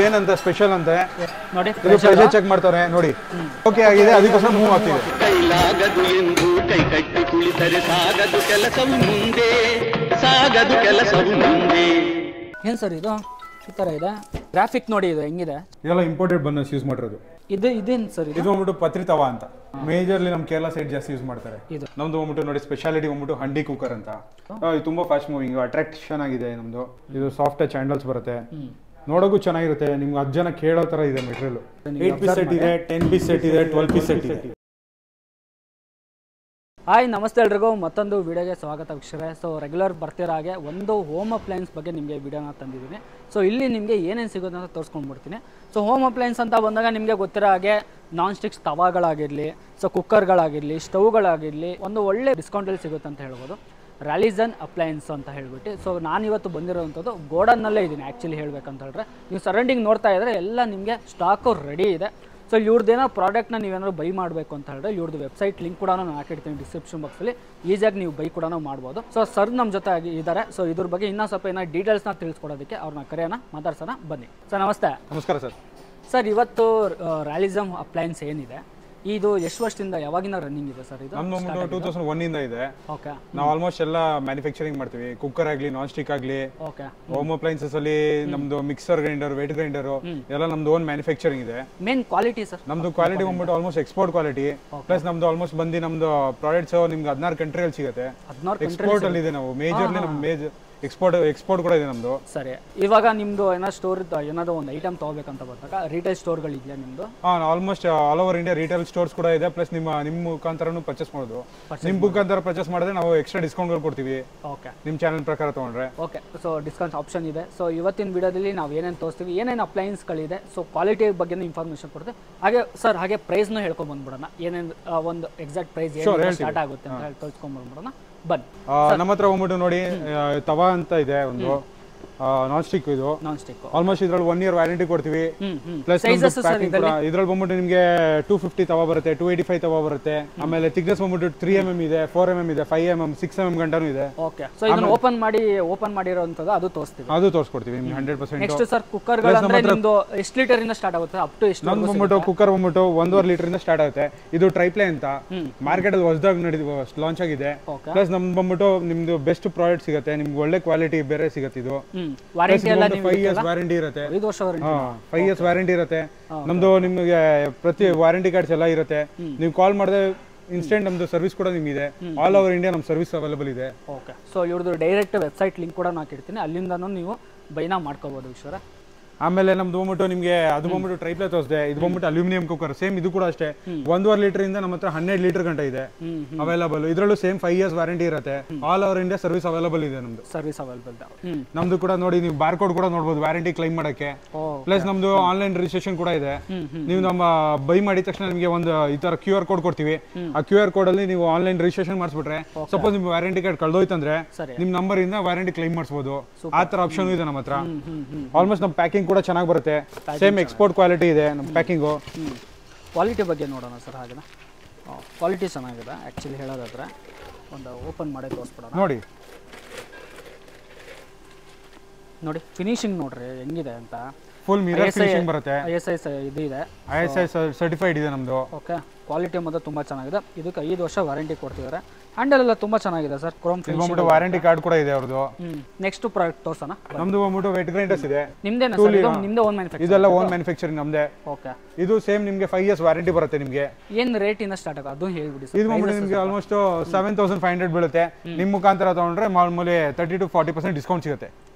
ಏನಂತ ಸ್ಪೆಷಲ್ ಅಂತೆ ನೋಡಿ, ಪ್ರೆಷರ್ ಚೆಕ್ ಮಾಡ್ತಾರೆ ನೋಡಿ. ಓಕೆ ಆಗಿದೆ, ಅದಕ್ಕೋಸ್ಕರ ಮೂವ್ ಆಗ್ತಿದೆ. ಕೈಲಾಗದು ಎಂದು ಕೈ ಕಟ್ಟಿ ಕುಳಿತರೆ ಸಾಗದು ಕೆಲಸವು ಮುಂದೆ, ಸಾಗದು ಕೆಲಸವು ಮುಂದೆ. ಏನ್ ಸರ್ ಇದು ಈ ತರ ಇದೆ? ಗ್ರಾಫಿಕ್ ನೋಡಿ ಇದು ಹೆಂಗಿದೆ. ಇದೆಲ್ಲ ಇಂಪೋರ್ಟೆಡ್ ಬನ್ನಸ್ ಯೂಸ್ ಮಾಡಿರೋದು. ಇದೇನ್ ಸರ್ ಇದು ಬಂದ್ಬಿಟ್ಟು ಪತ್ರಿ ತವಾ ಅಂತ, ಮೇಜರ್ಲಿ ನಮ್ ಕೇರಳ ಸೈಡ್ ಜಾಸ್ತಿ ಯೂಸ್ ಮಾಡ್ತಾರೆ. ನಮ್ದು ಬಂದ್ಬಿಟ್ಟು ನೋಡಿ ಸ್ಪೆಷಾಲಿಟಿ ಬಂದ್ಬಿಟ್ಟು ಹಂಡಿ ಕುಕ್ಕರ್ ಅಂತ. ಇದು ತುಂಬಾ ಫಾಸ್ಟ್ ಮೂವಿಂಗ್, ಅಟ್ರಾಕ್ಷನ್ ಆಗಿದೆ ನಮ್ದು. ಇದು ಸಾಫ್ಟ್ ಟಚ್ ಹ್ಯಾಂಡಲ್ಸ್ ಬರುತ್ತೆ, ನೋಡೋಕ್ಕೂ ಚೆನ್ನಾಗಿರುತ್ತೆ. ನಿಮ್ಗೆ 10 ಜನ ಕೇಳೋ ತರ ಇದೆ ಮೆಟೀರಿಯಲ್. 8 ಪೀಸ್ ಸೆಟ್ ಇದೆ, 10 ಪೀಸ್ ಸೆಟ್ ಇದೆ, 12 ಪೀಸ್ ಸೆಟ್ ಇದೆ. ಹಾಯ್, ನಮಸ್ತೆ ಎಲ್ರಿಗೂ, ಮತ್ತೊಂದು ವಿಡಿಯೋಗೆ ಸ್ವಾಗತ ವೀಕ್ಷಕರೇ. ಸೊ ರೆಗ್ಯುಲರ್ ಬರ್ತಿರೋ ಹಾಗೆ ಒಂದು ಹೋಮ್ ಅಪ್ಲೈನ್ಸ್ ಬಗ್ಗೆ ನಿಮಗೆ ವಿಡಿಯೋನ ತಂದಿದ್ದೀನಿ. ಸೊ ಇಲ್ಲಿ ನಿಮಗೆ ಏನೇನು ಸಿಗೋದು ಅಂತ ತೋರಿಸ್ಕೊಂಡ್ಬಿಡ್ತೀನಿ. ಸೊ ಹೋಮ್ ಅಪ್ಲೈನ್ಸ್ ಅಂತ ಬಂದಾಗ ನಿಮಗೆ ಗೊತ್ತಿರೋ ಹಾಗೆ ನಾನ್ ಸ್ಟಿಕ್ಸ್ ತವಾಗಳಾಗಿರಲಿ, ಸೊ ಕುಕ್ಕರ್ಗಳಾಗಿರಲಿ, ಸ್ಟವ್ಗಳಾಗಿರಲಿ ಒಂದು ಒಳ್ಳೆ ಡಿಸ್ಕೌಂಟಲ್ಲಿ ಸಿಗುತ್ತೆ ಅಂತ ಹೇಳ್ಬೋದು. ರಾಲಿಸನ್ ಅಪ್ಲೈನ್ಸ್ ಅಂತ ಹೇಳ್ಬಿಟ್ಟು. ಸೊ ನಾನಿವತ್ತು ಬಂದಿರೋವಂಥದ್ದು ಗೋಡನ್ನಲ್ಲೇ ಇದ್ದೀನಿ ಆ್ಯಕ್ಚುಲಿ ಹೇಳ್ಬೇಕಂತ ಹೇಳಿದ್ರೆ. ನೀವು ಸರೌಂಡಿಂಗ್ ನೋಡ್ತಾ ಇದ್ದರೆ ಎಲ್ಲ ನಿಮಗೆ ಸ್ಟಾಕು ರೆಡಿ ಇದೆ. ಸೊ ಇವ್ರದ್ದೇನೋ ಪ್ರಾಡಕ್ಟ್ನ ನೀವೇನಾದ್ರು ಬೈ ಮಾಡಬೇಕು ಅಂತ ಹೇಳಿದ್ರೆ ಇವ್ರದ್ದು ವೆಬ್ಸೈಟ್ ಲಿಂಕ್ ಕೂಡ ನಾನು ಹಾಕಿರ್ತೀನಿ ಡಿಸ್ಕ್ರಿಪ್ಷನ್ ಬಾಕ್ಸಲ್ಲಿ. ಈಸಿಯಾಗಿ ನೀವು ಬೈ ಕೂಡ ಮಾಡ್ಬೋದು. ಸೊ ಸರ್ ನಮ್ಮ ಜೊತೆ ಇದ್ದಾರೆ. ಸೊ ಇದ್ರ ಬಗ್ಗೆ ಇನ್ನೂ ಸ್ವಲ್ಪ ಏನೋ ಡೀಟೇಲ್ಸ್ನ ತಿಳಿಸ್ಕೊಡೋದಕ್ಕೆ ಅವ್ರನ್ನ ಕರೆಯೋಣ, ಮಾತಾಡ್ಸೋಣ ಬನ್ನಿ. ಸರ್ ನಮಸ್ತೆ. ನಮಸ್ಕಾರ ಸರ್. ಸರ್ ಇವತ್ತು ರಾಲಿಸಮ್ ಅಪ್ಲೈನ್ಸ್ ಏನಿದೆ ಇದು ಎಷ್ಟು ವರ್ಷದಿಂದ ಯಾವಾಗಿನ ರನ್ನಿಂಗ್ ಇದೆ ಸರ್? ಇದು ನಮ್ದು 2001 ಇಂದ ಇದೆ. ಓಕೆ. ನಾವು ಆಲ್ಮೋಸ್ಟ್ ಎಲ್ಲ ಮ್ಯಾನುಫ್ಯಾಕ್ಚರಿಂಗ್ ಮಾಡ್ತೀವಿ. ಕುಕ್ಕರ್ ಆಗಲಿ, ನಾನ್ ಸ್ಟಿಕ್ ಆಗಲಿ, ಓಕೆ. ಹೋಮ್ ಅಪ್ಲೈನ್ಸಸ್ ಅಲ್ಲಿ ನಮ್ದು ಮಿಕ್ಸರ್ ಗ್ರೈಂಡರ್, ವೇಟ್ ಗ್ರೈಂಡರ್ ಎಲ್ಲ ನಮ್ದು ಓನ್ ಮ್ಯಾನುಫ್ಯಾಕ್ಚರಿಂಗ್ ಇದೆ. Main quality sir? ನಮ್ದು ಕ್ವಾಲಿಟಿ ಬಂದ್ಬಿಟ್ಟು ಆಲ್ಮೋಸ್ಟ್ ಎಕ್ಸ್ಪೋರ್ಟ್ ಕ್ವಾಲಿಟಿ. ಪ್ಲಸ್ ನಮ್ದು ಆಲ್ಮೋಸ್ಟ್ ಬಂದು ನಮ್ದು ಪ್ರಾಡಕ್ಟ್ಸ್ ನಿಮ್ಗೆ 16 ಕಂಟ್ರಿಯಲ್ಲಿ ಸಿಗುತ್ತೆ. ಎಕ್ಸ್ಪೋರ್ಟ್ ಅಲ್ಲಿ ಇದೆ. ನಾವು ಮೇಜರ್ಲಿ ನಮ್ಮ ಎಕ್ಸ್ಪೋರ್ಟ್ ಕೂಡ ಇದೆ ನಮ್ದು. ಸರಿ, ಇವಾಗ ನಿಮ್ದು ಏನೋ ಸ್ಟೋರ್ ಏನಾದ್ರು ಒಂದು ಐಟಮ್ ತಗೋಬೇಕಂತ ಬಂದಾಗ ರಿಟೇಲ್ ಸ್ಟೋರ್ಗಳು ಇದೆಯಾ ನಿಮ್ದು? Almost all over India retail stores ಕೂಡ ಇದೆ. ಪ್ಲಸ್ ನಿಮ್ಮ ಮುಖಾಂತರನು ಪರ್ಚೇಸ್ ಮಾಡೋದು. ನಿಮ್ಮ ಮುಖಾಂತರ ಪರ್ಚೇಸ್ ಮಾಡಿದ್ರೆ ನಾವು ಎಕ್ಸ್ಟ್ರಾ ಡಿಸ್ಕೌಂಟ್ ಕೊಡ್ತೀವಿ. ಓಕೆ. ನಿಮ್ಮ ಚಾನಲ್ ಪ್ರಕಾರ ತಗೊಂಡ್ರೆ. ಓಕೆ. ಸೊ ಡಿಸ್ಕೌಂಟ್ ಆಪ್ಷನ್ ಇದೆ. ಸೊ ಇವತ್ತಿನ ವಿಡಿಯೋದಲ್ಲಿ ನಾವು ಏನೇನು ತೋರಿಸ್ತೀವಿ, ಏನೇನು ಅಪ್ಲೈನ್ಸ್ಗಳಿದೆ, ಸೊ ಕ್ವಾಲಿಟಿ ಬಗ್ಗೆ ಇನ್ಫಾರ್ಮೇಷನ್ ಕೊಡ್ತೀವಿ. ಹಾಗೆ ಸರ್ ಹಾಗೆ ಪ್ರೈಸ್ನು ಹೇಳ್ಕೊಂಡು ಬಂದ್ಬಿಡೋಣ. ಏನೇನು ಒಂದು ಎಕ್ಸಾಕ್ಟ್ ಪ್ರೈಸ್ ಏನು ಸ್ಟಾರ್ಟ್ ಆಗುತ್ತೆ ಅಂತ ಹೇಳಿ ತೋರಿಸ್ಕೊಂಡು ಬಂದ್ಬಿಡೋಣ ಬನ್ನಿ. ನಮ್ಮ ಹತ್ರ ಹೋಗ್ಬಿಟ್ಟು ನೋಡಿ ತವಾ ಅಂತ ಇದೆ ಒಂದು ನಾನ್ ಸ್ಟಿಕ್. ಇದು ನಾನ್ ಸ್ಟಿಕ್ ಆಲ್ಮೋಸ್ಟ್ ಇದ್ರಲ್ಲಿ 1 year ವ್ಯಾರಂಟಿ ಕೊಡ್ತೀವಿ. ಪ್ಲಸ್ ಇದ್ರಲ್ಲಿ ಬಂದ್ಬಿಟ್ಟು ನಿಮಗೆ 250 ತವಾ ಬರುತ್ತೆ, 285 ತವಾ ಬರುತ್ತೆ. ಆಮೇಲೆ ಥಿಕ್ನೆಸ್ ಬಂದ್ಬಿಟ್ಟು 3mm ಇದೆ, 4mm ಇದೆ, 5mm, 6mm ಗಂಟನೂ ಇದೆ. ಓಕೆ. ಸೊ ಇದನ್ನ ಓಪನ್ ಮಾಡಿರೋಂಥದ್ದು ಅದು ತೋರಿಸ್ತೀವಿ, ಅದು ತೋರಿಸ್ಕೊಡ್ತೀವಿ ನಿಮ್ಗೆ 100%. ನೆಕ್ಸ್ಟ್ ಸರ್ ಕುಕ್ಕರ್ಗಳಂದ್ರೆ ನಿಮ್ದು ಎಷ್ಟು ಲೀಟರ್ ಇಂದ ಸ್ಟಾರ್ಟ್ ಆಗುತ್ತೆ? ಅಪ್ ಟು ಎಷ್ಟು? ನಮ್ದು ಬಂದ್ಬಿಟ್ಟು ಕುಕ್ಕರ್ ಬಂದ್ಬಿಟ್ಟು 1.5 ಲೀಟರ್ ಇಂದ ಸ್ಟಾರ್ಟ್ ಆಗುತ್ತೆ. ಇದು ಟ್ರೈಪ್ಲೇ ಅಂತ ಮಾರ್ಕೆಟ್ ಅಲ್ಲಿ ಹೊಸದಾಗಿ ಲಾಂಚ್ ಆಗಿದೆ. ಪ್ಲಸ್ ನಮ್ದು ಬಂದ್ಬಿಟ್ಟು ನಿಮ್ದು ಬೆಸ್ಟ್ ಪ್ರಾಡಕ್ಟ್ ಸಿಗುತ್ತೆ, ನಿಮ್ಗೆ ಒಳ್ಳೆ ಕ್ವಾಲಿಟಿ ಬೇರೆ ಸಿಗುತ್ತೆ. ಇದು ವಾರಂಟಿ ಎಲ್ಲ 5 years ವ್ಯಾರಂಟಿ ಇರುತ್ತೆ. 5 ವರ್ಷ 5 years ವ್ಯಾರಂಟಿ ಇರುತ್ತೆ. ನಮ್ದು ನಿಮಗೆ ಪ್ರತಿ ವಾರಂಟಿ ಕಾರ್ಡ್ಸ್ ಎಲ್ಲ ಇರುತ್ತೆ. ನೀವು ಕಾಲ್ ಮಾಡಿದ್ರೆ ಇನ್ಸ್ಟೆಂಟ್ ನಮ್ದು ಸರ್ವಿಸ್ ಕೂಡ ನಿಮ್ಗಿದೆ. ಆಲ್ ಓವರ್ ಇಂಡಿಯಾ ನಮ್ಮ ಸರ್ವಿಸ್ ಅವೈಲೇಬಲ್ ಇದೆ. ಓಕೆ. ಸೊ ಇವ್ರದ್ದು ಡೈರೆಕ್ಟ್ ವೆಬ್ಸೈಟ್ ಲಿಂಕ್ ಕೂಡ ಹಾಕಿರ್ತೀನಿ, ಅಲ್ಲಿಂದನೂ ನೀವು ಬೈನಾ ಮಾಡ್ಕೋಬಹುದು ವಿಶ್ವರ. ಆಮೇಲೆ ನಮ್ದು ಬಂದ್ಬಿಟ್ಟು ನಿಮಗೆ ಅದು ಬಂದ್ಬಿಟ್ಟು ಟ್ರೈಪ್ಲೇ ತೋರಿಸಿದೆ. ಇದು ಬಂದ್ಬಿಟ್ಟು ಅಲ್ಯೂಮಿನಿಯಂ ಕುಕ್ಕರ್. ಸೇಮ್ ಇದು ಕೂಡ ಅಷ್ಟೇ 1.5 ಲೀಟರ್ ಇಂದ ನಮ್ಮ ಹತ್ರ 12 ಲೀಟರ್ ಗಂಟ ಇದೆ ಅವೈಲೇಬಲ್. ಇದರಲ್ಲೂ ಸೇಮ್ 5 years ವ್ಯಾರಂಟಿ ಇರುತ್ತೆ. All over India service available ಇದೆ ನಮ್ದು. ಸರ್ವಿಸ್ ಅವೈಲೇಬಲ್ ನಮ್ದು ಕೂಡ ನೋಡಿ, ನೀವು ಬಾರ್ ಕೋಡ್ ಕೂಡ ನೋಡಬಹುದು ವ್ಯಾರಂಟಿ ಕ್ಲೈಮ್ ಮಾಡಕ್ಕೆ. ಪ್ಲಸ್ ನಮ್ದು ಆನ್ಲೈನ್ ರಿಜಿಸ್ಟ್ರೇಷನ್ ಕೂಡ ಇದೆ. ನೀವು ನಮ್ಮ ಬೈ ಮಾಡಿದ ತಕ್ಷಣ ನಿಮಗೆ ಒಂದು ಈ ತರ QR ಕೋಡ್ ಕೊಡ್ತೀವಿ. ಆ QR ಕೋಡ್ ಅಲ್ಲಿ ನೀವು ಆನ್ಲೈನ್ ರಿಜಿಸ್ಟ್ರೇಷನ್ ಮಾಡಿಸ್ಬಿಟ್ರೆ ಸಪೋಸ್ ನಿಮ್ ವ್ಯಾರಂಟಿ ಕಾರ್ಡ್ ಕಳ್ದೋಯ್ತಂದ್ರೆ ನಿಮ್ ನಂಬರ್ ಇಂದ ವ್ಯಾರಂಟಿ ಕ್ಲೈಮ್ ಮಾಡಿಸಬಹುದು. ಆ ತರ ಆಪ್ಷನ್ ಇದೆ ನಮ್ಮ ಹತ್ರ. ಆಲ್ಮೋಸ್ಟ್ ನಮ್ಮ ಪ್ಯಾಕಿಂಗ್ ಕೂಡ ಚೆನ್ನಾಗಿ ಬರುತ್ತೆ. ಸೇಮ್ ಎಕ್ಸ್ಪೋರ್ಟ್ ಕ್ವಾಲಿಟಿ ಇದೆ ನಮ್ಮ ಪ್ಯಾಕಿಂಗು. ಕ್ವಾಲಿಟಿ ಬಗ್ಗೆ ನೋಡೋಣ ಸರ್. ಹಾಗೆ ಕ್ವಾಲಿಟಿ ಚೆನ್ನಾಗಿದೆ ಆ್ಯಕ್ಚುಲಿ ಹೇಳೋದಾದ್ರೆ. ಒಂದು ಓಪನ್ ಮಾಡಿ ತೋರಿಸ್ಬಿಡೋಣ. ನೋಡಿ ಫಿನಿಶಿಂಗ್ ನೋಡ್ರಿ ಹೆಂಗಿದೆ ಅಂತ. ಫುಲ್ ಮಿರರ್ ಫಿನಿಶಿಂಗ್ ಬರುತ್ತೆ. ISI ಇದು ಇದೆ, ISI ಸರ್ಟಿಫೈಡ್ ಇದೆ ನಮ್ದು. ಓಕೆ. ಕ್ವಾಲಿಟಿ ಮಾತ್ರ ತುಂಬಾ ಚೆನ್ನಾಗಿದೆ. ಇದಕ್ಕೆ 5 ವರ್ಷ ವಾರಂಟಿ ಕೊಡ್ತಿದ್ದಾರೆ. ಹ್ಯಾಂಡಲ್ ಎಲ್ಲ ತುಂಬಾ ಚೆನ್ನಾಗಿದೆ ಸರ್. ಕ್ರೋಮ್ ಬಂದ್ಬಿಟ್ಟು ವಾರಂಟಿ ಕಾರ್ಡ್ ಕೂಡ ಇದೆ ಅವ್ರದ್ದು. ನೆಕ್ಸ್ಟ್ ಪ್ರಾಡಕ್ಟ್ ತೋರ್ಸೋಣ. ನಮ್ದು ಬಂದ್ಬಿಟ್ಟು ವೇಟ್ ಗ್ರೈಂಡರ್ಸ್ ಇದೆ. ನಿಮ್ದೇನಾ ಸರ್? ಇದು ನಿಮ್ದೇ ಓನ್ ಮ್ಯಾನುಫ್ಯಾಕ್ಚರಿಂಗ್? ಇದೆಲ್ಲ ಓನ್ ಮ್ಯಾನುಫ್ಯಾಕ್ಚರಿಂಗ್ ನಮ್ದೇ. ಓಕೆ. ಇದು ಸೇಮ್ ನಿಮಗೆ 5 years ವಾರಂಟಿ ಬರುತ್ತೆ. ನಿಮಗೆ ಏನು ರೇಟ್ ಇಂದ ಸ್ಟಾರ್ಟ್ ಆಗುತ್ತೆ ಅದು ಹೇಳ್ಬಿಡಿ ಸರ್. ಇದು ಬಂದ್ಬಿಟ್ಟು ನಿಮಗೆ ಆಲ್ಮೋಸ್ಟ್ 7500 ಬೀಳುತ್ತೆ. ನಿಮ್ಮ ಮುಖಾಂತರ ತಗೊಂಡ್ರೆ ಮಾಮೂಲಿ 30 to 40% ಡಿಸ್ಕೌಂಟ್ ಸಿಗುತ್ತೆ.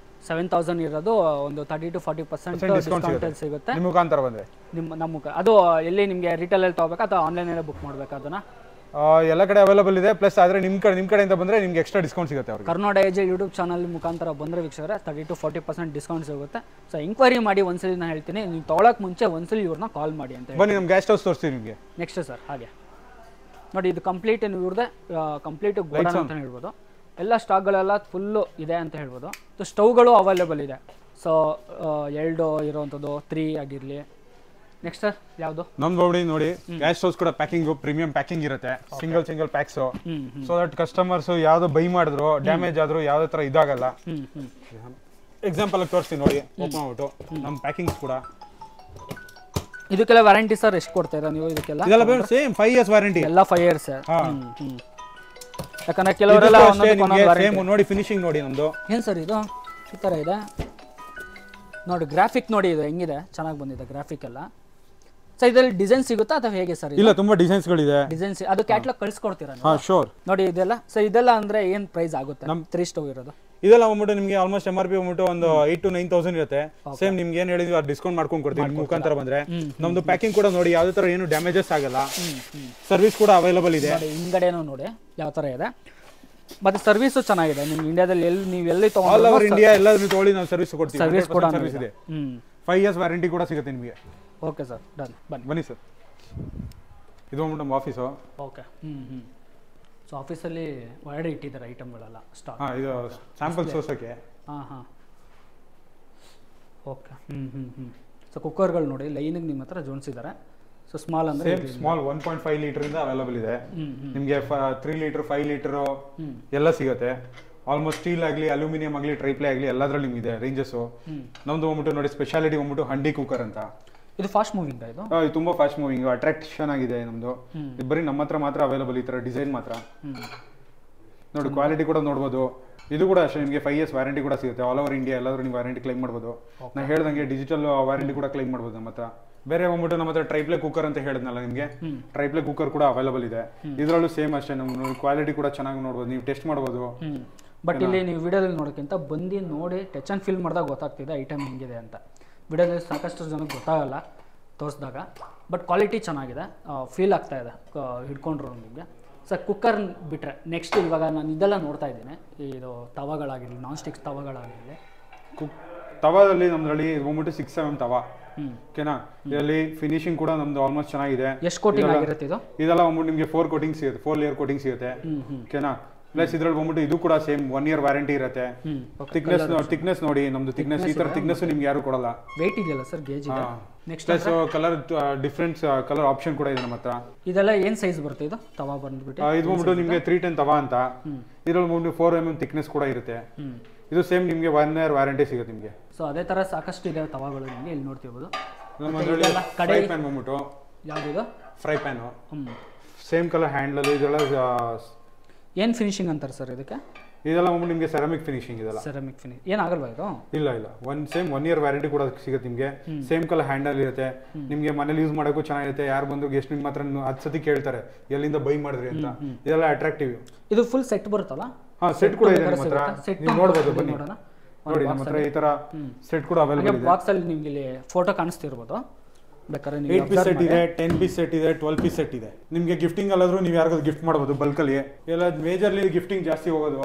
7000 ಇರೋದು ಒಂದು 30 to 40% ಡಿಸ್ಕೌಂಟ್ ಸಿಗುತ್ತೆ ನಿಮ್ಮ ಮುಖಾಂತರ ಬಂದ್ರೆ. ನಮ್ಮ ಅದು ಎಲ್ಲಿ ನಿಮಗೆ ರಿಟೇಲ್ ಅಲ್ಲಿ ತಗೋಬೇಕಾ ಅಥವಾ ಆನ್ಲೈನ್ ಅಲ್ಲಿ ಬುಕ್ ಮಾಡಬೇಕಾ? ಅದನ್ನ ಎಲ್ಲ ಕಡೆ ಅವೈಲೇಬಲ್ ಇದೆ. ಪ್ಲಸ್ ಆದ್ರೆ ನಿಮ್ಮ ಕಡೆಯಿಂದ ಬಂದ್ರೆ ನಿಮ್ಗೆ ಎಕ್ಸ್ಟ್ರಾ ಡಿಸ್ಕೌಂಟ್ ಸಿಗುತ್ತೆ. ಅವ್ರಿಗೆ ಕರ್ನಾಟಕ ಏಜ್ ಯೂಟ್ಯೂಬ್ ಚಾನಲ್ ಮುಖಾಂತರ ಬಂದ್ರೆ ವೀಕ್ಷಕರೇ 30 to 40% ಡಿಸ್ಕೌಂಟ್ ಸಿಗುತ್ತೆ. ಸೊ ಎಂಕ್ವೈರಿ ಮಾಡಿ ಒಂದ್ಸಲಿ ನಾನು ಹೇಳ್ತೀನಿ, ನೀವು ತೊಗೊಳಕ್ ಮುಂಚೆ ಒಂದ್ಸಲಿ ಇವ್ರನ್ನ ಕಾಲ್ ಮಾಡಿ ಅಂತ. ಬನ್ನಿ ನಮ್ಮ ಗ್ಯಾಸ್ಟ್ ಹೌಸ್ ತೋರಿಸ್ತೀವಿ ನಿಮಗೆ. ನೆಕ್ಸ್ಟ್ ಸರ್ ಹಾಗೆ ನೋಡಿ, ಇದು ಕಂಪ್ಲೀಟ್ ಇವ್ರದ್ದೇ ಕಂಪ್ಲೀಟ್ ಗೋಡನ್ ಅಂತ ಹೇಳ್ಬೋದು. ಎಲ್ಲ ಸ್ಟಾಕ್ಗಳೆಲ್ಲ ಫುಲ್ಲು ಇದೆ ಅಂತ ಹೇಳ್ಬೋದು. ಸೊ ಸ್ಟವ್ಗಳು ಅವೈಲೇಬಲ್ ಇದೆ. ಸೊ 2 ಇರೋವಂಥದ್ದು, 3 ಆಗಿರಲಿ. ನೆಕ್ಸ್ಟ್ ಸರ್ ಯಾವುದು? ನಮ್ದು ನೋಡಿ ಗ್ಯಾಸ್ ಸ್ಟವ್ಸ್ ಕೂಡ ಪ್ಯಾಕಿಂಗ್ ಪ್ರೀಮಿಯಂ ಪ್ಯಾಕಿಂಗ್ ಇರುತ್ತೆ. Single packs. So that customers ಯಾವ್ದು ಬೈ ಮಾಡಿದ್ರು ಡ್ಯಾಮೇಜ್ ಆದ್ರೂ ಯಾವ್ದೇ ತರ ಇದಾಗಲ್ಲ. ಎಕ್ಸಾಂಪಲ್ ತೋರಿಸ್ತೀನಿ ನೋಡಿ. ಓಪನ್ ಮಾಡ್ಬಿಟ್ಟು ನಮ್ಮ ಪ್ಯಾಕಿಂಗ್ಸ್ ಕೂಡ ಇದಕ್ಕೆಲ್ಲ ವ್ಯಾರಂಟಿ ಸರ್ ಎಷ್ಟು ಕೊಡ್ತೀರಾ ನೀವು ಇದಕ್ಕೆಲ್ಲ? ಇದೆಲ್ಲ ಸೇಮ್ 5 ಇಯರ್ಸ್ ವ್ಯಾರಂಟಿ ಎಲ್ಲ 5 ಇಯರ್ಸ್. ಯಾಕಂದ್ರೆ ಕೆಲವರೆಲ್ಲ ಸೇಮ್ ನೋಡಿ ಫಿನಿಶಿಂಗ್ ನೋಡಿ ನಮ್ದು. ಏನು ಸರ್ ಇದು ಈ ಥರ ಇದೆ ನೋಡಿ, ಗ್ರಾಫಿಕ್ ನೋಡಿ ಇದು ಹೆಂಗಿದೆ, ಚೆನ್ನಾಗಿ ಬಂದಿದೆ ಗ್ರಾಫಿಕ್ ಎಲ್ಲ. ಸರ್ ಇದರಲ್ಲಿ ಡಿಸೈನ್ ಸಿಗುತ್ತಾ ಅಥವಾ ಹೇಗೆ ಸರ್? ಇಲ್ಲ, ತುಂಬಾ ಡಿಸೈನ್ಸ್ಗಳಿದೆ. ಡಿಸೈನ್ಸ್ ಅದು ಕ್ಯಾಟ್ಲಾಗ್ ಕಳಿಸ್ಕೊಡ್ತೀರಾ? ಹಾಂ ಶೋರ್. ನೋಡಿ ಇದೆಲ್ಲ ಸರ್, ಇದೆಲ್ಲ ಅಂದರೆ ಏನು ಪ್ರೈಸ್ ಆಗುತ್ತೆ ನಮ್ಮ 3 ಸ್ಟವ್ ಇರೋದು? ಇದೆಲ್ಲ ಬಂದ್ಬಿಟ್ಟು ನಿಮಗೆ ಆಲ್ಮೋಸ್ಟ್ MRP ಬಂದ್ಬಿಟ್ಟು ಒಂದು 8,000 to 9,000 ಇರುತ್ತೆ. ಸೇಮ್ ನಿಮ್ಗೆ ಏನು ಹೇಳಿದ್ವಿ ಅದು ಡಿಸ್ಕೌಂಟ್ ಮಾಡ್ಕೊಂಡು ಕೊಡ್ತೀವಿ ನಿಮ್ಮ ಮುಖಾಂತರ ಬಂದ್ರೆ. ನಮ್ದು ಪ್ಯಾಕಿಂಗ್ ಕೂಡ ನೋಡಿ ಯಾವುದೇ ಥರ ಏನು ಡ್ಯಾಮೇಜಸ್ ಆಗಲ್ಲ. ಸರ್ವಿಸ್ ಕೂಡ ಅವೈಲಬಲ್ ಇದೆ. ಹಿಂಗಡೆನೂ ನೋಡಿ ಯಾವ ಥರ ಇದೆ, ಮತ್ತೆ ಸರ್ವಿಸು ಚೆನ್ನಾಗಿದೆ. ನಿಮ್ಮ ಇಂಡಿಯಾದಲ್ಲಿ ನೀವು ಎಲ್ಲಿ ಆಲ್ ಓವರ್ ಇಂಡಿಯಾ ಎಲ್ಲಾದ್ರೂ ತೊಗೊಳ್ಳಿ ನಾವು ಸರ್ವಿಸ್ ಕೊಡ್ತೀವಿ. ಸರ್ವಿಸ್ ಕೂಡ ಸರ್ವಿಸ್ ಇದೆ. 5 ಇಯರ್ಸ್ ವ್ಯಾರಂಟಿ ಕೂಡ ಸಿಗುತ್ತೆ ನಿಮಗೆ. Okay sir, done. ಬನ್ನಿ ಸರ್. ಇದು ಬಂದ್ಬಿಟ್ಟು ನಮ್ಮ ಆಫೀಸು. ಓಕೆ. ಸೊ ಆಫೀಸಲ್ಲಿ ಒಳಗಡೆ ಇಟ್ಟಿದ್ದಾರೆ ಐಟಮ್ಗಳೆಲ್ಲ ಸ್ಟಾಕ್. ಇದು ಸ್ಯಾಂಪಲ್ ಸೋಸೋಕ್ಕೆ. ಓಕೆ. ಸೊ ಕುಕ್ಕರ್ಗಳು ನೋಡಿ ಲೈನಿಗೆ ನಿಮ್ಮ ಹತ್ರ ಜೋಡಿಸಿದ್ದಾರೆ. ಸೊ ಸ್ಮಾಲ್ ಅಂದರೆ ಸ್ಮಾಲ್ 1.5 ಲೀಟರ್ ಅವೈಲಬಲ್ ಇದೆ ನಿಮಗೆ. 3 ಲೀಟರ್ 5 ಲೀಟರ್ ಎಲ್ಲ ಸಿಗುತ್ತೆ. ಆಲ್ಮೋಸ್ಟ್ ಸ್ಟೀಲ್ ಆಗಲಿ ಅಲ್ಯೂಮಿನಿಯಂ ಆಗಲಿ ಟ್ರೈಪ್ಲೇ ಆಗಲಿ ಎಲ್ಲದರಲ್ಲಿ ನಿಮ್ಗೆ ಇದೆ ರೇಂಜಸ್. ನಮ್ದು ಬಂದ್ಬಿಟ್ಟು ನೋಡಿ ಸ್ಪೆಷಾಲಿಟಿ ಬಂದ್ಬಿಟ್ಟು ಹಂಡಿ ಕುಕ್ಕರ್ ಅಂತ. ಇದು ಫಾಸ್ಟ್ ಮೂವಿಂಗ್ ಇದು? ಇದು ತುಂಬಾ ಫಾಸ್ಟ್ ಮೂವಿಂಗ್, ಅಟ್ರಾಕ್ಷನ್ ಆಗಿದೆ ನಮ್ದು. ಇದು ಬರೀ ನಮ್ಮ ಹತ್ರ ಮಾತ್ರ ಅವೈಲಬಲ್ ಈ ತರ ಡಿಸೈನ್ ಮಾತ್ರ. ನೋಡಿ ಕ್ವಾಲಿಟಿ ಕೂಡ ನೋಡ್ಬೋದು. ಇದು ಕೂಡ ಅಷ್ಟೇ ನಿಮಗೆ 5 ಇಯರ್ಸ್ ವ್ಯಾರಂಟಿ ಕೂಡ ಸಿಗುತ್ತೆ. ಆಲ್ ಓವರ್ ಇಂಡಿಯಾ ಎಲ್ಲಾದ್ರೂ ನೀವು ವ್ಯಾರಂಟಿ ಕ್ಲೈಮ್ ಮಾಡ್ಬೋದು. ನಾ ಹೇಳ್ದಂಗೆ ಡಿಜಿಟಲ್ ವ್ಯಾರಂಟಿ ಕೂಡ ಕ್ಲೈಮ್ ಮಾಡ್ಬೋದು ನಮ್ಮ ಹತ್ರ. ಬೇರೆ ಬಂದ್ಬಿಟ್ಟು ನಮ್ಮ ಹತ್ರ ಟ್ರೈಪ್ಲೆ ಕುಕ್ಕರ್ ಅಂತ ಹೇಳಿದ್ನಲ್ಲ ನಿಮಗೆ, ಟ್ರೈಪ್ಲೆ ಕುಕ್ಕರ್ ಕೂಡ ಅವೈಲಬಲ್ ಇದೆ. ಇದರಲ್ಲೂ ಸೇಮ್ ಅಷ್ಟೇ, ನಮ್ಗೆ ಕ್ವಾಲಿಟಿ ಕೂಡ ಚೆನ್ನಾಗಿ ನೋಡ್ಬೋದು, ನೀವು ಟೆಸ್ಟ್ ಮಾಡ್ಬೋದು. ಬಟ್ ಇಲ್ಲಿ ನೀವು ವಿಡಿಯೋದಲ್ಲಿ ನೋಡೋಕ್ಕಿಂತ ಬಂದು ನೋಡಿ ಟಚ್ ಆ್ಯಂಡ್ ಫೀಲ್ ಮಾಡಿದಾಗ ಗೊತ್ತಾಗ್ತಿದೆ ಐಟಮ್ ಹೆಂಗಿದೆ ಅಂತ. ವಿಡಿಯೋದಲ್ಲಿ ಸಾಕಷ್ಟು ಜನಕ್ಕೆ ಗೊತ್ತಾಗಲ್ಲ ತೋರಿಸಿದಾಗ, ಬಟ್ ಕ್ವಾಲಿಟಿ ಚೆನ್ನಾಗಿದೆ, ಫೀಲ್ ಆಗ್ತಾ ಇದೆ ಹಿಡ್ಕೊಂಡ್ರು ನಿಮಗೆ. ಸರ್ ಕುಕ್ಕರ್ ಬಿಟ್ಟರೆ ನೆಕ್ಸ್ಟ್ ಇವಾಗ ನಾನು ಇದೆಲ್ಲ ನೋಡ್ತಾ ಇದ್ದೀನಿ, ಇದು ತವಾಗಳಾಗಿರಲಿ, ನಾನ್ ಸ್ಟಿಕ್ಸ್ ತವಾಗಳಾಗಿರಲಿ. ತವಾದಲ್ಲಿ ನಮ್ಮದ್ರಲ್ಲಿ ಬಂದ್ಬಿಟ್ಟು 6-7 ತವಾ. ಓಕೆನಾ. ಇದರಲ್ಲಿ ಫಿನಿಶಿಂಗ್ ಕೂಡ ನಮ್ದು ಆಲ್ಮೋಸ್ಟ್ ಚೆನ್ನಾಗಿದೆ. ಎಷ್ಟು ಕೋಟಿಂಗ್ ಆಗಿರುತ್ತೆ ಇದು? ಇದೆಲ್ಲ ಬಂದ್ಬಿಟ್ಟು ನಿಮಗೆ 4 ಕೋಟಿಂಗ್ ಸಿಗುತ್ತೆ, 4 ಲೇಯರ್ ಕೋಟಿಂಗ್ ಸಿಗುತ್ತೆ. ಓಕೆನಾ. ಪ್ಲಸ್ ಇದ್ರಲ್ಲಿ ಬಂದ್ಬಿಟ್ಟು ಇದು ಕೂಡ ಸೇಮ್ 1 ಇಯರ್ ವ್ಯಾರಂಟಿ ಇರುತ್ತೆ. ಥಿಕ್ನೆಸ್ ನೋಡಿ ನಮ್ದು ಥಿಕ್ನೆಸ್, ಈ ತರ ಥಿಕ್ನೆಸ್ ನಿಮ್ಗೆ ಯಾರು ಕೊಡಲ್ಲ. ವೆಯ್ಟ್ ಇದೆಯಲ್ಲ ಸರ್ ಗೇಜ್ ಇದೆ. Next plus colour different colour option ಕೂಡ ಇದೆ ನಮ್ಮ ಹತ್ರ. ಇದೆಲ್ಲ ಏನು ಸೈಜ್ ಬರುತ್ತೆ ಇದು ತವಾ ಬಂದ್ಬಿಟ್ಟು? ಇದು ಬಂದ್ಬಿಟ್ಟು ನಿಮಗೆ 310 ತವಾ ಅಂತ. ಇದ್ರಲ್ಲಿ ಬಂದ್ಬಿಟ್ಟು 4 mm ಥಿಕ್ನೆಸ್ ಕೂಡ ಇರುತ್ತೆ. ಇದು ಸೇಮ್ ನಿಮಗೆ 1 ಇಯರ್ ವ್ಯಾರಂಟಿ ಸಿಗುತ್ತೆ ನಿಮಗೆ. ಸೊ ಅದೇ ತರ ಸಾಕಷ್ಟು ಇದೆ ತವಾಗಳು ನಿಮಗೆ ಇಲ್ಲಿ ನೋಡ್ತಿರ್ಬೋದು. ಫ್ರೈ ಪ್ಯಾನ್ ಬಂದ್ಬಿಟ್ಟು ಯಾವ್ದು? Fry PAN same colour handle. ಇದೆಲ್ಲ ಏನು ಫಿನಿಶಿಂಗ್ ಅಂತಾರೆ ಸರ್ ಇದಕ್ಕೆ? ಇದೆಲ್ಲ ನಿಮಗೆ ಸೆರಾಮಿಕ್ ಫಿನಿಶಿಂಗ್. ಇದೆಲ್ಲ ಸೆರಾಮಿಕ್ ಫಿನಿಶ್ ಏನಾಗಲ್ವಾ ಇದು? ಇಲ್ಲ, ಸೇಮ್ 1 ಇಯರ್ ವ್ಯಾರಂಟಿ ಕೂಡ ಸಿಗುತ್ತೆ ನಿಮಗೆ. ಸೇಮ್ ಕಲರ್ ಹ್ಯಾಂಡಲ್ ಇರುತ್ತೆ. ನಿಮಗೆ ಮನೇಲಿ ಯೂಸ್ ಮಾಡೋಕ್ಕೂ ಚೆನ್ನಾಗಿರುತ್ತೆ. ಯಾರು ಬಂದು ಗೆಸ್ಟ್ ನಿಮ್ಮ ಹತ್ರ 10 ಸತಿ ಕೇಳ್ತಾರೆ ಎಲ್ಲಿಂದ ಬೈ ಮಾಡಿದ್ರಿ ಅಂತ. ಇದೆಲ್ಲ ಅಟ್ರಾಕ್ಟಿವ್. ಇದು ಫುಲ್ ಸೆಟ್ ಬರುತ್ತಲ್ಲ? ಸೆಟ್ ಕೂಡ ಇದೆ ನಮ್ಮ ಹತ್ರ, ನೀವು ನೋಡ್ಬೋದು. ಬನ್ನಿ ನೋಡಿ ನಮ್ಮ ಹತ್ರ ಈ ತರ ಸೆಟ್ ಕೂಡ ಅವೈಲೇಬಲ್ ಇದೆ. ಬಾಕ್ಸ್ ಅಲ್ಲಿ ನಿಮಗೆ ಇಲ್ಲಿ ಫೋಟೋ ಕಾಣಿಸ್ತಿರ್ಬೋದು. ಬೇಕಾದ್ರೆ 8 ಪೀಸ್ ಸೆಟ್ ಇದೆ, 10 ಪೀಸ್ ಸೆಟ್ ಇದೆ, 12 ಪೀಸ್ ಸೆಟ್ ಇದೆ. ನಿಮಗೆ ಗಿಫ್ಟಿಂಗ್ ಅಲ್ಲಾದ್ರೂ ನೀವು ಯಾರಿಗಾದ್ರು ಗಿಫ್ಟ್ ಮಾಡ್ಬೋದು ಬಲ್ಕಲ್ಲಿ. ಎಲ್ಲ ಮೇಜರ್ಲಿ ಗಿಫ್ಟಿಂಗ್ ಜಾಸ್ತಿ ಹೋಗೋದು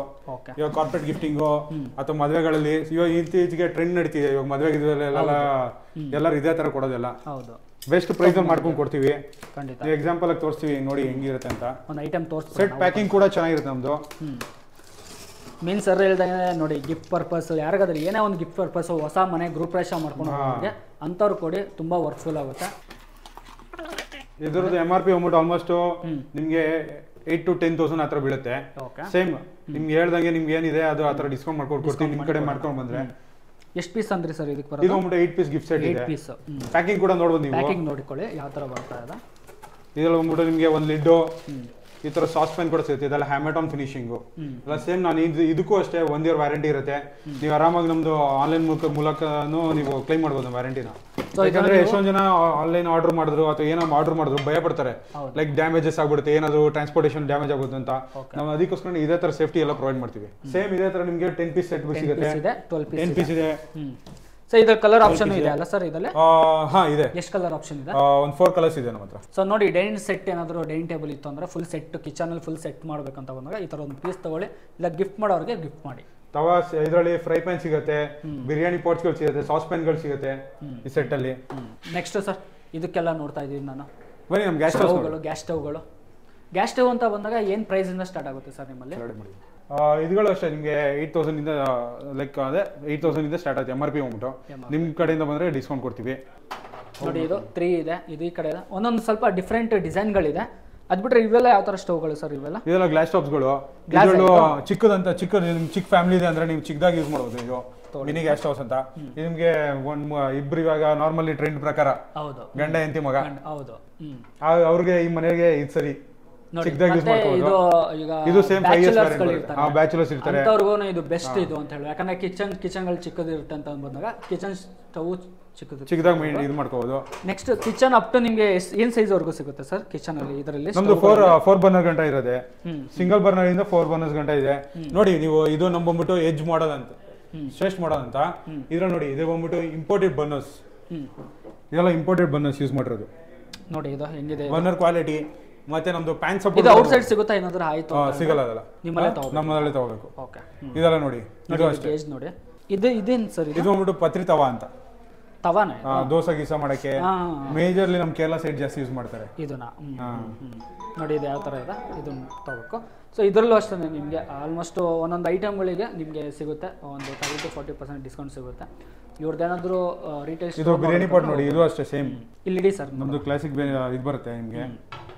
ಇವಾಗ ಕಾರ್ಪೊರೇಟ್ ಗಿಫ್ಟಿಂಗು ಅಥವಾ ಮದುವೆಗಳಲ್ಲಿ. ಇವಾಗ ಇತ್ತೀಚೆಗೆ ಟ್ರೆಂಡ್ ನಡೀತಿದೆ. ಇವಾಗ ಮದುವೆ ಎಲ್ಲರೂ ಇದೇ ತರ ಕೊಡೋದೆಲ್ಲ. ಹೌದು, ಬೆಸ್ಟ್ ಪ್ರೈಸ್ ಅಲ್ಲಿ ಮಾಡ್ಕೊಂಡು ಕೊಡ್ತೀವಿ. ಖಂಡಿತ ಎಕ್ಸಾಂಪಲ್ ಆಗಿ ತೋರಿಸ್ತೀವಿ ನೋಡಿ ಹೆಂಗಿರುತ್ತೆ ಅಂತ. ಒಂದು ಐಟಮ್ ತೋರಿಸ್ತೀವಿ. ಸೆಟ್ ಪ್ಯಾಕಿಂಗ್ ಕೂಡ ಚೆನ್ನಾಗಿರುತ್ತೆ ನಮ್ದು. ಮೀನ್ ಸರ್ ಹೇಳ್ದಂಗೆ ನೋಡಿ ಗಿಫ್ಟ್ ಪರ್ಪಸ್ ಯಾರಿಗಾದ್ರೂ ಏನೇ ಒಂದು ಗಿಫ್ಟ್ ಪರ್ಪಸ್ ಹೊಸ ಮನೆ ಗೃಹ ಪ್ರವೇಶ ಮಾಡ್ಕೊಂಡು ಹೋಗೋರಿಗೆ ಅಂಥವ್ರು ಕೊಡಿ, ತುಂಬ ವರ್ಕ್ಫುಲ್ ಆಗುತ್ತೆ. ಇದ್ರದ್ದು MRP ಬಂದ್ಬಿಟ್ಟು ಆಲ್ಮೋಸ್ಟ್ ನಿಮಗೆ 8,000 to 10,000 ಹತ್ರ ಬೀಳುತ್ತೆ. ಸೇಮ್ ನಿಮ್ಗೆ ಹೇಳ್ದಂಗೆ ನಿಮ್ಗೆ ಏನಿದೆ ಅದು ಆ ಥರ ಡಿಸ್ಕೌಂಟ್ ಮಾಡ್ಕೊಂಡು ಕೊಡ್ತೀವಿ ನಿಮ್ಮ ಕಡೆ ಮಾಡ್ಕೊಂಡು ಬಂದ್ರೆ. ಎಷ್ಟು ಪೀಸ್ ಅಂದ್ರಿ ಸರ್ ಇದಕ್ಕೆ ಬರೋದು? ಇದು ಬಂದ್ಬಿಟ್ಟು 8 ಪೀಸ್ ಗಿಫ್ಟ್ ಸೆಟ್ ಇದೆ. 8 ಪೀಸ್ ಪ್ಯಾಕಿಂಗ್ ಕೂಡ ನೋಡ್ಬೋದು ನೀವು. ಪ್ಯಾಕಿಂಗ್ ನೋಡಿಕೊಳ್ಳಿ ಯಾವ ಥರ ಬರ್ತಾ ಇದೆ. ಇದೆಲ್ಲ ಬಂದ್ಬಿಟ್ಟು ನಿಮಗೆ ಒಂದು ಲಿಡ್ಡು, ಈ ತರ ಸಾಸ್ ಪ್ಯಾನ್ ಕೂಡ ಸಿಗುತ್ತೆ. ಇದೆಲ್ಲ ಹ್ಯಾಮೆಟಾನ್ ಫಿನಿಶಿಂಗು ಎಲ್ಲ ಸೇಮ್. ನಾನು ಇದಕ್ಕೂ ಅಷ್ಟೇ 1 ಇಯರ್ ವ್ಯಾರಂಟಿ ಇರುತ್ತೆ. ನೀವು ಆರಾಮಾಗಿ ನಮ್ದು ಆನ್ಲೈನ್ ಮೂಲಕನೂ ನೀವು ಕ್ಲೈಮ್ ಮಾಡ್ಬೋದು ವ್ಯಾರಂಟಿನ. ಯಾಕಂದ್ರೆ ಎಷ್ಟೊಂದು ಜನ ಆನ್ಲೈನ್ ಆರ್ಡರ್ ಮಾಡಿದ್ರು ಅಥವಾ ಏನೋ ಆರ್ಡರ್ ಮಾಡಿದ್ರು ಭಯ ಪಡ್ತಾರೆ, ಲೈಕ್ ಡ್ಯಾಮೇಜಸ್ ಆಗ್ಬಿಡುತ್ತೆ, ಏನಾದ್ರು ಟ್ರಾನ್ಸ್ಪೋರ್ಟೇಷನ್ ಡ್ಯಾಮೇಜ್ ಆಗುತ್ತೆ ಅಂತ. ನಾವು ಅದಕ್ಕೋಸ್ಕರ ಇದೇ ತರ ಸೇಫ್ಟಿ ಎಲ್ಲ ಪ್ರೊವೈಡ್ ಮಾಡ್ತೀವಿ. ಸೇಮ್ ಇದೇ ತರ ನಿಮಗೆ 10 ಪೀಸ್ ಸೆಟ್ ಸಿಗುತ್ತೆ, 10 ಪೀಸ್ ಇದೆ. ಸೊ ಇದರ ಕಲರ್ ಆಪ್ಷನ್ ಇದೆ ಅಲ್ಲ ಸರ್ ಇದರಲ್ಲಿ? ಹಾ ಇದೆ. ಎಷ್ಟು ಕಲರ್ ಆಪ್ಷನ್ ಇದೆ? ಒಂದು 4 ಕಲರ್ಸ್ ಇದೆ ನಮ್ಮ ಹತ್ರ. ಸೊ ನೋಡಿ ಡೈನಿಂಗ್ ಸೆಟ್ ಏನಾದರೂ ಡೈನಿಂಗ್ ಟೇಬಲ್ ಇತ್ತು ಅಂದ್ರೆ ಫುಲ್ ಸೆಟ್ ಕಿಚನ್ ಅಲ್ಲಿ ಫುಲ್ ಸೆಟ್ ಮಾಡ್ಬೇಕಂತ ಬಂದಾಗ ಈ ತರ ಒಂದು ಪೀಸ್ ತಗೊಳ್ಳಿ, ಇಲ್ಲ ಗಿಫ್ಟ್ ಮಾಡೋರಿಗೆ ಗಿಫ್ಟ್ ಮಾಡಿ. ತವಾ ಇದರಲ್ಲಿ ಫ್ರೈ ಪ್ಯಾನ್ ಸಿಗುತ್ತೆ, ಬಿರಿಯಾನಿ ಪಾಟ್ಸ್ಗಳು ಸಿಗುತ್ತೆ, ಸಾಸ್ ಪ್ಯಾನ್ಗಳು ಸಿಗುತ್ತೆ ಈ ಸೆಟ್ ಅಲ್ಲಿ. ನೆಕ್ಸ್ಟ್ ಸರ್ ಇದಕ್ಕೆಲ್ಲ ನೋಡ್ತಾ ಇದೀವಿ ನಾನು. ಬನ್ನಿ ನಮ್ಮ ಗ್ಯಾಸ್ ಸ್ಟವ್ಗಳು. ಗ್ಯಾಸ್ ಸ್ಟವ್ ಅಂತ ಬಂದಾಗ ಏನು ಪ್ರೈಸ್ ಇಂದ ಸ್ಟಾರ್ಟ್ ಆಗುತ್ತೆ ಸರ್ ನಿಮ್ಮಲ್ಲಿ? ಇದುಗಳು ಅಷ್ಟೇ ನಿಮಗೆ 8,000 ಇಂದ ಲೈಕ್ ಅದೇ 8,000 ಇಂದ ಸ್ಟಾರ್ಟ್ ಆಗುತ್ತೆ MRP ಹೋಗ್ಬಿಟ್ಟು. ನಿಮ್ಮ ಕಡೆಯಿಂದ ಬಂದರೆ ಡಿಸ್ಕೌಂಟ್ ಕೊಡ್ತೀವಿ. ನೋಡಿ ಇದು 3 ಇದೆ, ಇದು ಈ ಕಡೆ ಇದೆ, ಒಂದೊಂದು ಸ್ವಲ್ಪ ಡಿಫ್ರೆಂಟ್ ಡಿಸೈನ್ಗಳಿದೆ. ಅದು ಬಿಟ್ಟರೆ ಇವೆಲ್ಲ ಯಾವ ಥರ ಸ್ಟವ್ಗಳು ಸರ್ ಇವೆಲ್ಲ? ಇದೆಲ್ಲ ಗ್ಲಾಸ್ ಟಾಪ್ಸ್ಗಳು. ಚಿಕ್ಕದಂತ ಚಿಕ್ಕ ಫ್ಯಾಮಿಲಿ ಇದೆ ಅಂದರೆ ನೀವು ಚಿಕ್ಕದಾಗಿ ಯೂಸ್ ಮಾಡ್ಬೋದು. ಇದು ಮಿನಿ ಗ್ಯಾಸ್ಟ್ ಹೌಸ್ ಅಂತ. ಇದು ನಿಮ್ಗೆ ಇಬ್ರು ಇವಾಗ ನಾರ್ಮಲಿ ಟ್ರೆಂಡ್ ಪ್ರಕಾರ ಹೌದು ಗಂಡ ಹೆಂಡತಿ ಮಗ ಹೌದು ಅವ್ರಿಗೆ ಈ ಮನೆಗೆ ಇದು ಸರಿ ನೋಡಿ ಚಿಕ್ಕದಾಗಿ ಯೂಸ್ ಮತ್ತೆ ಮಾಡ್ಕೋಬಹುದು. ಈಗ ಇದು ಸೇಮ್ 5 ಇಯರ್ಸ್ ಬ್ಯಾಚುಲರ್ಸ್ ಇರ್ತಾರೆ. ಅಂತವ್ರಿಗೂ ಇದು ಬೆಸ್ಟ್ ಇದು ಅಂತ ಹೇಳಿ, ಯಾಕಂದ್ರೆ ಕಿಚನ್ಗಳು ಚಿಕ್ಕದಿರುತ್ತೆ ಅಂತ ಬಂದಾಗ ಕಿಚನ್ ಸ್ಟವ್ ಚಿಕ್ಕದಾಗಿ ಇದು ಮಾಡ್ಕೋಬಹುದು. ನೆಕ್ಸ್ಟ್ ಕಿಚನ್ ಅಪ್ ಟು ನಿಮಗೆ ಏನ್ ಸೈಜ್ ವರೆಗೂ ಸಿಗುತ್ತೆ ಸರ್ ಕಿಚನ್ ಅಲ್ಲಿ? ಇದರಲ್ಲಿ ನಮ್ದು 4 ಬರ್ನರ್ ಗಂಟ ಇರೋದೆ, ಸಿಂಗಲ್ ಬರ್ನರ್ ಇಂದ 4 ಬರ್ನರ್ಸ್ ಗಂಟ ಇದೆ. ನೋಡಿ ನೀವು ಇದು ನಮ್ ಬಂದ್ಬಿಟ್ಟು ಎಜ್ ಮಾಡಲ್ ಅಂತ, ಶ್ರೇಷ್ಠ ಮಾಡಲ್ ಅಂತ. ಇದ್ರಲ್ಲಿ ನೋಡಿ ಇದು ಬಂದ್ಬಿಟ್ಟು ಇಂಪೋರ್ಟೆಡ್ ಬರ್ನರ್ಸ್, ಇದೆಲ್ಲ ಇಂಪೋರ್ಟೆಡ್ ಬರ್ನರ್ಸ್ ಯೂಸ್ ಮಾಡಿರೋದು. ನೋಡಿ ಇದು ಹೆಂಗಿದೆ ಬರ್ನರ್ ಕ್ವಾಲಿಟಿ. ಮತ್ತೆ ನಮ್ದು ಪ್ಯಾನ್ ಸಪೋರ್ಟ್ ಇದು ಔಟ್ ಸೈಡ್ ಸಿಗುತ್ತಾ ಏನಾದರೂ ಆಯ್ತು? ಸಿಗಲ್ಲ, ಅದಲ್ಲ ನಮ್ಮಲ್ಲೇ ತಗೋಬೇಕು. ಓಕೆ ಇದೆಲ್ಲ ನೋಡಿ ಇದು ಅಷ್ಟೇ. ನೋಡಿ ಇದೇನು ಸರ್? ಇದು ಬಂದ್ಬಿಟ್ಟು ಪತ್ರಿ ತವಾ ಅಂತ, ತವಾನೆ ದೋಸೆ ಗೀಸ ಮಾಡಕ್ಕೆ ಮೇಜರ್ಲಿ ನಮ್ ಕೇರಳ ಸೈಡ್ ಜಾಸ್ತಿ ಯೂಸ್ ಮಾಡ್ತಾರೆ ಇದನ್ನ. ನೋಡಿ ಇದು ಯಾವ ತರ ಇದೆ, ಇದನ್ನ ತಗೋಬೇಕು. ಸೊ ಇದರಲ್ಲೂ ಅಷ್ಟೇ ನಿಮಗೆ ಆಲ್ಮೋಸ್ಟ್ ಒಂದೊಂದು ಐಟಮ್ಗಳಿಗೆ ನಿಮಗೆ ಸಿಗುತ್ತೆ ಒಂದು 30-40% ಡಿಸ್ಕೌಂಟ್ ಸಿಗುತ್ತೆ. ಇವ್ರದ್ದೇನಾದ್ರೂ ರಿಟೇಲ್ ಇದು ಬಿರಿಯಾನಿ ಪಾಟ್ ನೋಡಿ, ಇದು ಅಷ್ಟೇ ಸೇಮ್. ಇಲ್ಲಿ ಸರ್ ನಮ್ದು ಕ್ಲಾಸಿಕ್ ಇದು ಬರುತ್ತೆ ನಿಮಗೆ.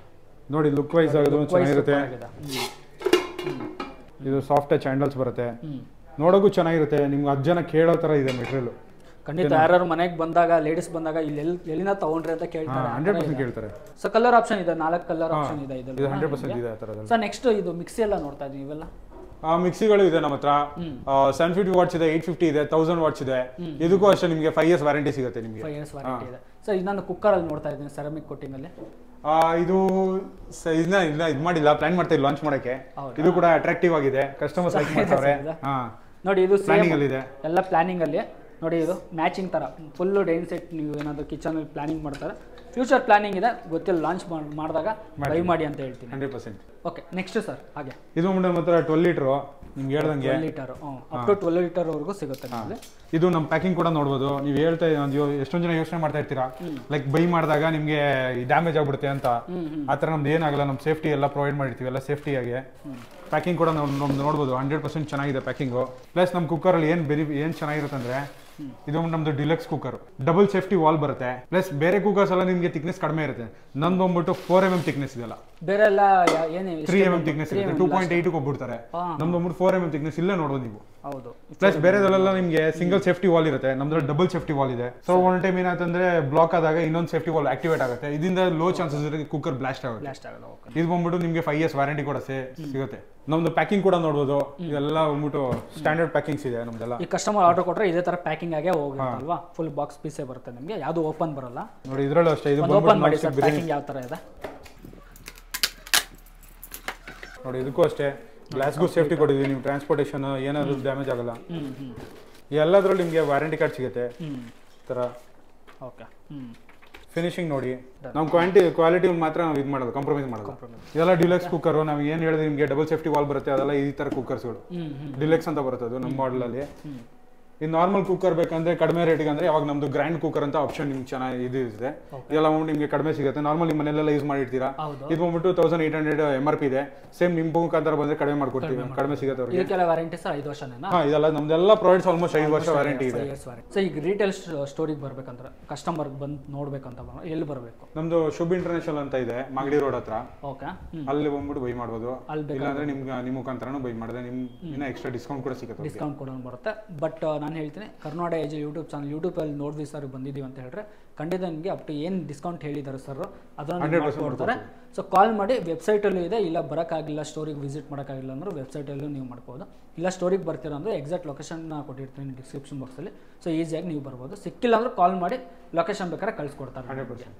ನೋಡಿ ಲುಕ್ ವೈಸ್ ಆಗೋದು ಚೆನ್ನಾಗಿರುತ್ತೆ. ಇದು ಸಾಫ್ಟ್ ಟಚ್ ಹ್ಯಾಂಡಲ್ಸ್ ಬರುತ್ತೆ, ನೋಡೋಕ್ಕೂ ಚೆನ್ನಾಗಿರುತ್ತೆ. ನಿಮ್ಗೆ 10 ಜನ ಕೇಳೋ ತರ ಇದೆ ಮೆಟೀರಿಯಲ್. ಖಂಡಿತ ಯಾರು ಮನೆಗೆ ಬಂದಾಗ ಲೇಡೀಸ್ ಬಂದಾಗ ಇಲ್ಲಿ ಎಲ್ಲಿನ ತಗೊಂಡ್ರಿ ಅಂತ ಕೇಳ್ತಾರೆ, 100% ಕೇಳ್ತಾರೆ. ಸೊ ಕಲರ್ ಆಪ್ಷನ್ ಇದೆ, 4 ಕಲರ್ ಆಪ್ಷನ್ ಇದೆ ಇದು 100% ಇದೆ ಆ ಥರದಲ್ಲಿ. ಸೊ ನೆಕ್ಸ್ಟ್ ಇದು ಮಿಕ್ಸಿ ಎಲ್ಲ ನೋಡ್ತಾ ಇದೀವಿ ಇವೆಲ್ಲ. ಮಿಕ್ಸಿಗಳು ಇದೆ ನಮ್ಮ ಹತ್ರ. 750 ವಾಟ್ಸ್ ಇದೆ, 850 ಇದೆ, 1000 ವಾಟ್ಸ್ ಇದೆ. ಇದಕ್ಕೂ ಅಷ್ಟೇ ನಿಮಗೆ 5 ಇಯರ್ಸ್ ವಾರಂಟಿ ಸಿಗುತ್ತೆ ನಿಮಗೆ. 5 ಇಯರ್ಸ್ ವಾರಂಟಿ ಇದೆ. ಸೊ ಇನ್ನೊಂದು ಕುಕ್ಕರ್ ಅಲ್ಲಿ ನೋಡ್ತಾ ಇದ್ದೀನಿ ಸೆರಾಮಿಕ್ ಕೋಟಿಂಗ್ ಅಲ್ಲಿ. ಇದು ಇದನ್ನ ಇದು ಮಾಡಿಲ್ಲ, ಪ್ಲಾನ್ ಮಾಡ್ತಾ ಲಾಂಚ್ ಮಾಡಕ್ಕೆ. ಇದು ಕೂಡ ಅಟ್ರಾಕ್ಟಿವ್ ಆಗಿದೆ, ಕಸ್ಟಮರ್ಸ್ ಲೈಕ್ ಮಾಡ್ತಾರೆ. ನೋಡಿ ಇದು ಪ್ಲಾನಿಂಗ್ ಅಲ್ಲಿ ಇದೆ, ಎಲ್ಲ ಪ್ಲಾನಿಂಗ್ ಅಲ್ಲಿ. ನೋಡಿ ಇದು ಮ್ಯಾಚಿಂಗ್ ತರ ಫುಲ್ ಡೈನ್ ಸೆಟ್. ನೀವು ಏನಾದ್ರು ಕಿಚನ್ ಅಲ್ಲಿ ಪ್ಲಾನಿಂಗ್ ಮಾಡ್ತಾರೆ, ಫ್ಯೂಚರ್ ಪ್ಲಾನಿಂಗ್ ಇದೆ ಗೊತ್ತಿಲ್ಲ, ಲಾಂಚ್ ಮಾಡಿದಾಗ ಬೈ ಮಾಡಿ ಅಂತ ಹೇಳ್ತೀನಿ. 100%. ಓಕೆ ನೆಕ್ಸ್ಟ್ ಸರ್ ಹಾಗೆ ಇದು ನಮ್ಮ ಹತ್ರ 12 ಲೀಟರ್ ನಿಮ್ಗೆ ಹೇಳ್ದಂಗೆ 12 ಲೀಟರ್ ಅಪ್ ಟು 12 ಲೀಟರ್ ವರೆಗೂ ಸಿಗುತ್ತೆ ನಿಮಗೆ. ಇದು ನಮ್ಮ ಪ್ಯಾಕಿಂಗ್ ಕೂಡ ನೋಡ್ಬೋದು. ನೀವು ಹೇಳ್ತಾ ಎಷ್ಟೊಂದು ಜನ ಯೋಚನೆ ಮಾಡ್ತಾ ಇರ್ತೀರಾ ಲೈಕ್ ಬೈ ಮಾಡಿದಾಗ ನಿಮಗೆ ಡ್ಯಾಮೇಜ್ ಆಗ್ಬಿಡುತ್ತೆ ಅಂತ. ಆ ಥರ ನಮ್ದು ಏನಾಗಲ್ಲ, ನಮ್ಮ ಸೇಫ್ಟಿ ಎಲ್ಲ ಪ್ರೊವೈಡ್ ಮಾಡಿರ್ತೀವಿ, ಎಲ್ಲ ಸೇಫ್ಟಿಯಾಗಿ. ಪ್ಯಾಕಿಂಗ್ ಕೂಡ ನಮ್ದು ನೋಡ್ಬೋದು 100% ಚೆನ್ನಾಗಿದೆ ಪ್ಯಾಕಿಂಗು. ಪ್ಲಸ್ ನಮ್ಮ ಕುಕ್ಕರಲ್ಲಿ ಏನು ಚೆನ್ನಾಗಿರುತ್ತೆ ಅಂದರೆ ಇದು ನಮ್ದು deluxe cooker, double safety wall ಬರುತ್ತೆ. ಪ್ಲಸ್ ಬೇರೆ ಕುಕ್ಕರ್ಸ್ ಎಲ್ಲ ನಿಮಗೆ ಥಿಕ್ನೆಸ್ ಕಡಿಮೆ ಇರುತ್ತೆ, ನಂದು ಬಂದ್ಬಿಟ್ಟು 4 mm ಥಿಕ್ನೆಸ್ ಇದೆಲ್ಲ. ಬೇರೆ ಎಲ್ಲ ಏನು 3 mm ಥಿಕ್ನೆಸ್ ಇರುತ್ತೆ, 2.8 ಹೋಗ್ಬಿಡ್ತಾರೆ. ನಮ್ದು ಬಂದ್ಬಿಟ್ಟು 4 mm ಥಿಕ್ನೆಸ್ ಇಲ್ಲೇ ನೋಡೋದು ನೀವು. ಹೌದು. ಪ್ಲಸ್ ಬೇರೆದಲ್ಲೆಲ್ಲ ನಿಮಗೆ ಸಿಂಗಲ್ ಸೇಫ್ಟಿ ವಾಲ್ ಇರುತ್ತೆ, ನಮ್ದ್ರಲ್ಲಿ ಡಬಲ್ ಸೇಫ್ಟಿ ವಾಲ್ ಇದೆ. ಸೊ ಒನ್ ಟೈಮ್ ಏನಾಯ್ತಂದ್ರೆ ಬ್ಲಾಕ್ ಆದಾಗ ಇನ್ನೊಂದು ಸೇಫ್ಟಿ ವಾಲ್ ಆಕ್ಟಿವೇಟ್ ಆಗುತ್ತೆ, ಇದರಿಂದ ಲೋ ಚಾನ್ಸಸ್ ಇರುತ್ತೆ ಕುಕ್ಕರ್ ಬ್ಲಾಸ್ಟ್ ಆಗುತ್ತೆ. ಇದು ಬಂದ್ಬಿಟ್ಟು ನಿಮಗೆ 5 ಇಯರ್ಸ್ ವಾರಂಟಿ ಕೂಡ ಸಿಗುತ್ತೆ. ನಮ್ದು ಪ್ಯಾಕಿಂಗ್ ಕೂಡ ನೋಡ್ಬೋದು, ಇದೆಲ್ಲ ಬಂದ್ಬಿಟ್ಟು ಸ್ಟ್ಯಾಂಡರ್ಡ್ ಪ್ಯಾಕಿಂಗ್ಸ್ ಇದೆ ನಮ್ದೆಲ್ಲ. ಈ ಕಸ್ಟಮರ್ ಆರ್ಡರ್ ಕೊಟ್ರೆ ಇದೇ ತರ ಪ್ಯಾಕಿಂಗ್ ಆಗೇ ಹೋಗುತ್ತೆ ಅಲ್ವಾ? ಫುಲ್ ಬಾಕ್ಸ್ ಪೀಸೇ ಬರುತ್ತೆ ನಿಮಗೆ, ಯಾವುದು ಓಪನ್ ಬರಲ್ಲ. ನೋಡಿ ಇದರಲ್ಲೂ ಅಷ್ಟೇ, ಇದು ಓಪನ್ ಮಾಡಿ ಸರ್ ಪ್ಯಾಕಿಂಗ್ ಯಾವ ತರ ಇದೆ ನೋಡಿ. ಇದಕ್ಕೂ ಅಷ್ಟೇ ಗ್ಲಾಸ್ಗೂ ಸೇಫ್ಟಿ ಕೊಟ್ಟಿದ್ದೀವಿ, ನೀವು ಟ್ರಾನ್ಸ್ಪೋರ್ಟೇಷನ್ ಏನಾದರೂ ಡ್ಯಾಮೇಜ್ ಆಗಲ್ಲ. ಎಲ್ಲದರಲ್ಲೂ ನಿಮಗೆ ವಾರಂಟಿ ಕಾರ್ಡ್ ಸಿಗುತ್ತೆ ಥರ. ಓಕೆ. ಫಿನಿಶಿಂಗ್ ನೋಡಿ, ನಾವು ಕ್ವಾಲಿಟಿ ಮಾತ್ರ ನಾವು ಇದು ಮಾಡೋದು, ಕಾಂಪ್ರಮೈಸ್ ಮಾಡೋದು. ಇದೆಲ್ಲ ಡಿಲಕ್ಸ್ ಕುಕ್ಕರ್. ನಾವು ಏನು ಹೇಳಿದ್ರೆ ನಿಮಗೆ ಡಬಲ್ ಸೇಫ್ಟಿ ವಾಲ್ ಬರುತ್ತೆ, ಅದೆಲ್ಲ ಈ ಥರ ಕುಕ್ಕರ್ಸ್ಗಳು ಡಿಲಕ್ಸ್ ಅಂತ ಬರುತ್ತೆ ಅದು ನಮ್ಮ ಮಾಡಲಲ್ಲಿ. ಈ ನಾರ್ಮಲ್ ಕುಕ್ಕರ್ ಬೇಕಂದ್ರೆ ಕಡಿಮೆ ರೇಟಿಗೆ ಅಂದ್ರೆ ಅವಾಗ ನಮ್ದು ಗ್ರ್ಯಾಂಡ್ ಕುಕ್ಕರ್ ಅಂತ ಆಪ್ಷನ್ ನಿಮ್ಗೆ ಚೆನ್ನಾಗಿ ಇದು ಇದೆ. ಇದೆಲ್ಲ ನಿಮಗೆ ಕಡಿಮೆ ಸಿಗುತ್ತೆ, ನಾರ್ಮಲ್ ನಿಮ್ಮ ಮನೆಯಲ್ಲೆಲ್ಲ ಯೂಸ್ ಮಾಡಿರ್ತೀರಾ. ಇದು ಬಂದ್ಬಿಟ್ಟು 1800 MRP ಇದೆ. ಸೇಮ್ ನಿಮ್ಮ ಮುಖಾಂತರ ಬಂದ್ರೆ ಕಡಿಮೆ ಮಾಡ್ಕೊಡ್ತೀವಿ, ಕಡಿಮೆ ಸಿಗುತ್ತೆ ಅವ್ರಿಗೆ. ಇದಕ್ಕೆಲ್ಲ ವಾರಂಟಿ ಸರ್ 5 ವರ್ಷನೇನಾ? ಇದೆಲ್ಲ ನಮ್ದೆಲ್ಲ ಪ್ರಾಡಕ್ಟ್ಸ್ ಆಲ್ಮೋಸ್ಟ್ 5 ವರ್ಷ ವಾರಂಟಿ ಇದೆ. ಸೊ ಈಗ ರಿಟೇಲ್ ಸ್ಟೋರಿಗೆ ಬರ್ಬೇಕಂದ್ರೆ ಕಸ್ಟಮರ್ ಬಂದು ನೋಡ್ಬೇಕಂತ ಎಲ್ಲಿ ಬರಬೇಕು? ನಮ್ದು ಶುಭ್ ಇಂಟರ್ನ್ಯಾಷನಲ್ ಅಂತ ಇದೆ ಮಾಗಡಿ ರೋಡ್ ಹತ್ರ. ಓಕೆ. ಅಲ್ಲಿ ಬಂದ್ಬಿಟ್ಟು ಬೈ ಮಾಡ್ಬೋದು, ಇಲ್ಲಾಂದ್ರೆ ನಿಮ್ಮ ಮುಖಾಂತರನೂ ಬೈ ಮಾಡಿದ್ರೆ ಇನ್ನ ಎಕ್ಸ್ಟ್ರಾ ಡಿಸ್ಕೌಂಟ್ ಕೂಡ ಸಿಗುತ್ತೆ. ಡಿಸ್ಕೌಂಟ್ ಕೂಡ ಬರುತ್ತೆ. ಬಟ್ ನಾನು ಹೇಳ್ತೀನಿ ಕರ್ನಾಟಕ ಏಜ್ ಯೂಟ್ಯೂಬ್ ಚಾನಲ್ ಯೂಟ್ಯೂಬಲ್ಲಿ ನೋಡಿದ್ವಿ ಸರ್ ಬಂದಿದ್ದೀವಿ ಅಂತ ಹೇಳಿದ್ರೆ ಖಂಡಿತ ನಿಮಗೆ ಅಪ್ ಟು ಏನು ಡಿಸ್ಕೌಂಟ್ ಹೇಳಿದ್ದಾರೆ ಸರ್ ಅದನ್ನು ಕೊಡ್ತಾರೆ. ಸೊ ಕಾಲ್ ಮಾಡಿ, ವೆಬ್ಸೈಟಲ್ಲೂ ಇದೆ. ಇಲ್ಲ ಬರೋಕ್ಕಾಗಿಲ್ಲ, ಸ್ಟೋರಿಗೆ ವಿಸಿಟ್ ಮಾಡೋಕ್ಕಾಗಿಲ್ಲ ಅಂದ್ರೆ ವೆಬ್ಸೈಟಲ್ಲೂ ನೀವು ಮಾಡ್ಬೋದು. ಇಲ್ಲ ಸ್ಟೋರಿಗೆ ಬರ್ತೀರಾ ಅಂದರೆ ಎಕ್ಸಾಕ್ಟ್ ಲೊಕೇಶನ್ನ ಕೊಟ್ಟಿರ್ತೀನಿ ಡಿಸ್ಕ್ರಿಪ್ಷನ್ ಬಾಕ್ಸಲ್ಲಿ. ಸೊ ಈಸಿಯಾಗಿ ನೀವು ಬರ್ಬೋದು. ಸಿಕ್ಕಿಲ್ಲ ಅಂದ್ರೆ ಕಾಲ್ ಮಾಡಿ ಲೊಕೇಶನ್ ಬೇಕಾದ್ರೆ ಕಳಿಸ್ಕೊಡ್ತಾರೆ. 100%.